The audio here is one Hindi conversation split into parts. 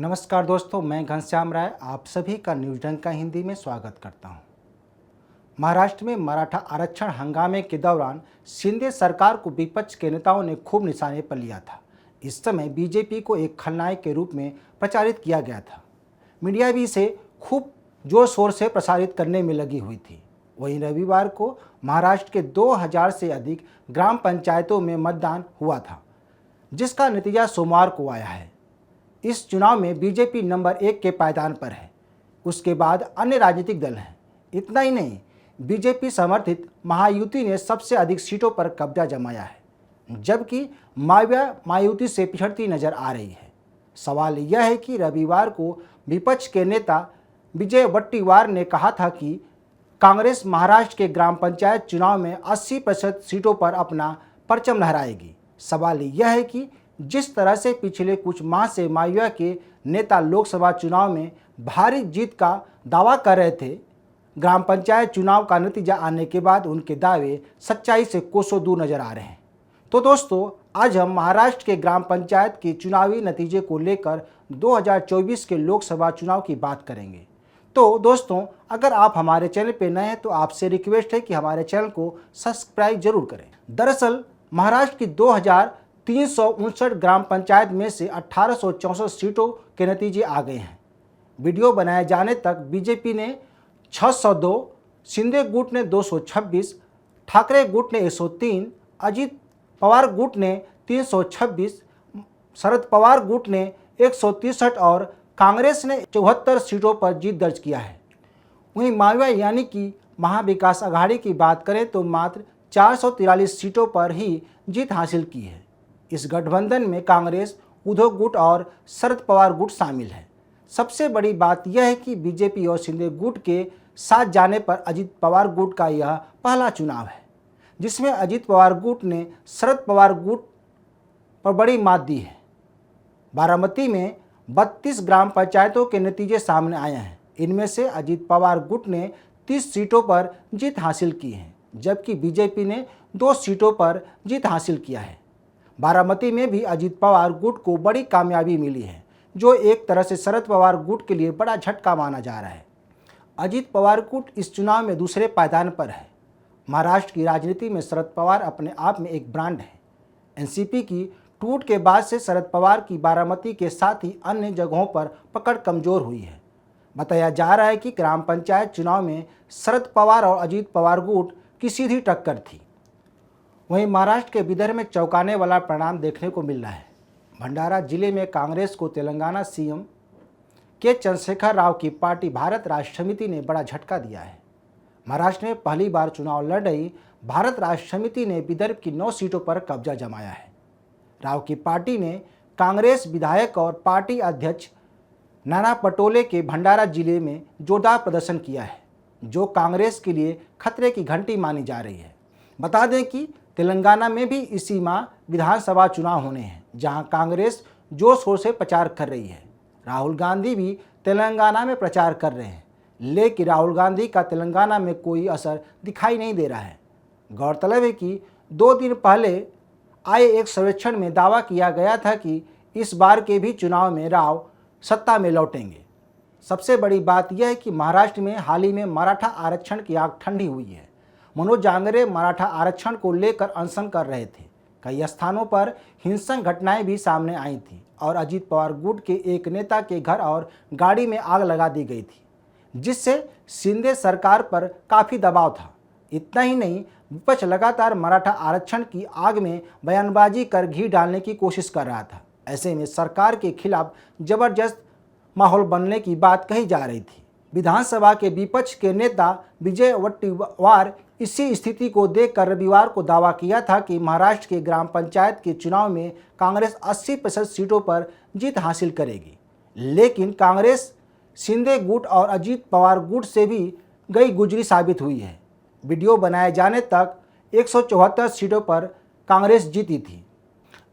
नमस्कार दोस्तों, मैं घनश्याम राय आप सभी का न्यूज डंका हिंदी में स्वागत करता हूं। महाराष्ट्र में मराठा आरक्षण हंगामे के दौरान शिंदे सरकार को विपक्ष के नेताओं ने खूब निशाने पर लिया था। इस समय बीजेपी को एक खलनायक के रूप में प्रचारित किया गया था। मीडिया भी इसे खूब जोर शोर से प्रसारित करने में लगी हुई थी। वहीं रविवार को महाराष्ट्र के 2000 से अधिक ग्राम पंचायतों में मतदान हुआ था, जिसका नतीजा सोमवार को आया है। इस चुनाव में बीजेपी नंबर 1 के पायदान पर है। उसके बाद अन्य राजनीतिक दल हैं। इतना ही नहीं, बीजेपी समर्थित महायुति ने सबसे अधिक सीटों पर कब्जा जमाया है, जबकि मायावती महायुति से पिछड़ती नजर आ रही है। सवाल यह है कि रविवार को विपक्ष के नेता विजय वट्टीवार ने कहा था कि कांग्रेस महाराष्ट्र के ग्राम पंचायत चुनाव में 80% सीटों पर अपना परचम लहराएगी। सवाल यह है कि जिस तरह से पिछले कुछ माह से मायावती के नेता लोकसभा चुनाव में भारी जीत का दावा कर रहे थे, ग्राम पंचायत चुनाव का नतीजा आने के बाद उनके दावे सच्चाई से कोसों दूर नजर आ रहे हैं। तो दोस्तों, आज हम महाराष्ट्र के ग्राम पंचायत के चुनावी नतीजे को लेकर 2024 के लोकसभा चुनाव की बात करेंगे। तो दोस्तों, अगर आप हमारे चैनल पर नए हैं तो आपसे रिक्वेस्ट है कि हमारे चैनल को सब्सक्राइब जरूर करें। दरअसल महाराष्ट्र की 2359 ग्राम पंचायत में से 1864 सीटों के नतीजे आ गए हैं। वीडियो बनाए जाने तक बीजेपी ने 602, शिंदे गुट ने 226, ठाकरे गुट ने 103, अजित पवार गुट ने 326, शरद पवार गुट ने 163 और कांग्रेस ने 74 सीटों पर जीत दर्ज किया है। वहीं मायावती यानी कि महाविकास आघाड़ी की बात करें तो मात्र 443 सीटों पर ही जीत हासिल की है। इस गठबंधन में कांग्रेस, उद्धव गुट और शरद पवार गुट शामिल है। सबसे बड़ी बात यह है कि बीजेपी और शिंदे गुट के साथ जाने पर अजित पवार गुट का यह पहला चुनाव है, जिसमें अजित पवार गुट ने शरद पवार गुट पर बड़ी मात दी है। बारामती में 32 ग्राम पंचायतों के नतीजे सामने आए हैं। इनमें से अजित पवार गुट ने 30 सीटों पर जीत हासिल की है, जबकि बीजेपी ने 2 सीटों पर जीत हासिल किया है। बारामती में भी अजित पवार गुट को बड़ी कामयाबी मिली है, जो एक तरह से शरद पवार गुट के लिए बड़ा झटका माना जा रहा है। अजित पवार गुट इस चुनाव में दूसरे पायदान पर है। महाराष्ट्र की राजनीति में शरद पवार अपने आप में एक ब्रांड है। एनसीपी की टूट के बाद से शरद पवार की बारामती के साथ ही अन्य जगहों पर पकड़ कमजोर हुई है। बताया जा रहा है कि ग्राम पंचायत चुनाव में शरद पवार और अजित पवार गुट की सीधी टक्कर थी। वहीं महाराष्ट्र के विदर्भ में चौंकाने वाला परिणाम देखने को मिल रहा है। भंडारा जिले में कांग्रेस को तेलंगाना सीएम के चंद्रशेखर राव की पार्टी भारत राष्ट्र समिति ने बड़ा झटका दिया है। महाराष्ट्र में पहली बार चुनाव लड़ रही भारत राष्ट्र समिति ने विदर्भ की 9 सीटों पर कब्जा जमाया है। राव की पार्टी ने कांग्रेस विधायक और पार्टी अध्यक्ष नाना पटोले के भंडारा जिले में जोरदार प्रदर्शन किया है, जो कांग्रेस के लिए खतरे की घंटी मानी जा रही है। बता दें कि तेलंगाना में भी इसी माह विधानसभा चुनाव होने हैं, जहां कांग्रेस जोर शोर से प्रचार कर रही है। राहुल गांधी भी तेलंगाना में प्रचार कर रहे हैं, लेकिन राहुल गांधी का तेलंगाना में कोई असर दिखाई नहीं दे रहा है। गौरतलब है कि 2 दिन पहले आए एक सर्वेक्षण में दावा किया गया था कि इस बार के भी चुनाव में राव सत्ता में लौटेंगे। सबसे बड़ी बात यह है कि महाराष्ट्र में हाल ही में मराठा आरक्षण की आग ठंडी हुई है। मनोज जांगरे मराठा आरक्षण को लेकर अनशन कर रहे थे। कई स्थानों पर हिंसक घटनाएं भी सामने आई थी और अजित पवार गुट के एक नेता के घर और गाड़ी में आग लगा दी गई थी, जिससे शिंदे सरकार पर काफ़ी दबाव था। इतना ही नहीं, विपक्ष लगातार मराठा आरक्षण की आग में बयानबाजी कर घी डालने की कोशिश कर रहा था। ऐसे में सरकार के खिलाफ जबरदस्त माहौल बनने की बात कही जा रही थी। विधानसभा के विपक्ष के नेता विजय वट्टीवार इसी स्थिति को देखकर रविवार को दावा किया था कि महाराष्ट्र के ग्राम पंचायत के चुनाव में कांग्रेस 80% सीटों पर जीत हासिल करेगी, लेकिन कांग्रेस शिंदे गुट और अजित पवार गुट से भी गई गुजरी साबित हुई है। वीडियो बनाए जाने तक 174 सीटों पर कांग्रेस जीती थी।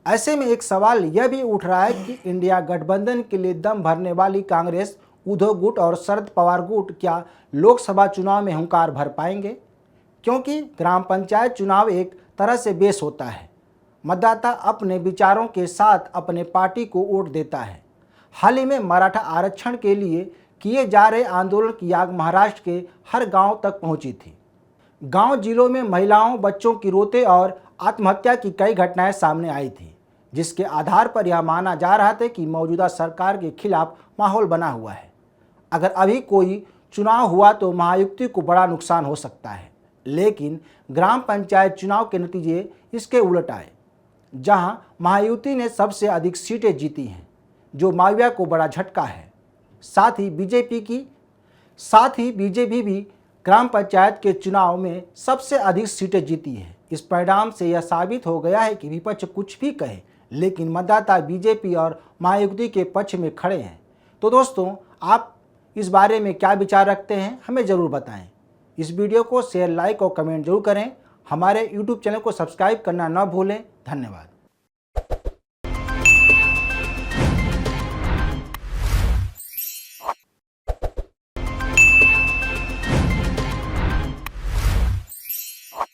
ऐसे में एक सवाल यह भी उठ रहा है कि इंडिया गठबंधन के लिए दम भरने वाली कांग्रेस, उद्धव गुट और शरद पवार गुट क्या लोकसभा चुनाव में हुंकार भर पाएंगे? क्योंकि ग्राम पंचायत चुनाव एक तरह से बेस होता है। मतदाता अपने विचारों के साथ अपने पार्टी को वोट देता है। हाल ही में मराठा आरक्षण के लिए किए जा रहे आंदोलन की आग महाराष्ट्र के हर गांव तक पहुंची थी। गांव जिलों में महिलाओं, बच्चों की रोते और आत्महत्या की कई घटनाएं सामने आई थी, जिसके आधार पर यह माना जा रहा था कि मौजूदा सरकार के खिलाफ माहौल बना हुआ है। अगर अभी कोई चुनाव हुआ तो महायुति को बड़ा नुकसान हो सकता है, लेकिन ग्राम पंचायत चुनाव के नतीजे इसके उलट आए, जहां महायुति ने सबसे अधिक सीटें जीती हैं, जो माविया को बड़ा झटका है। साथ ही बीजेपी भी ग्राम पंचायत के चुनाव में सबसे अधिक सीटें जीती है। इस परिणाम से यह साबित हो गया है कि विपक्ष कुछ भी कहे, लेकिन मतदाता बीजेपी और महायुति के पक्ष में खड़े हैं। तो दोस्तों, आप इस बारे में क्या विचार रखते हैं, हमें ज़रूर बताएं। इस वीडियो को शेयर, लाइक और कमेंट जरूर करें। हमारे YouTube चैनल को सब्सक्राइब करना न भूलें। धन्यवाद।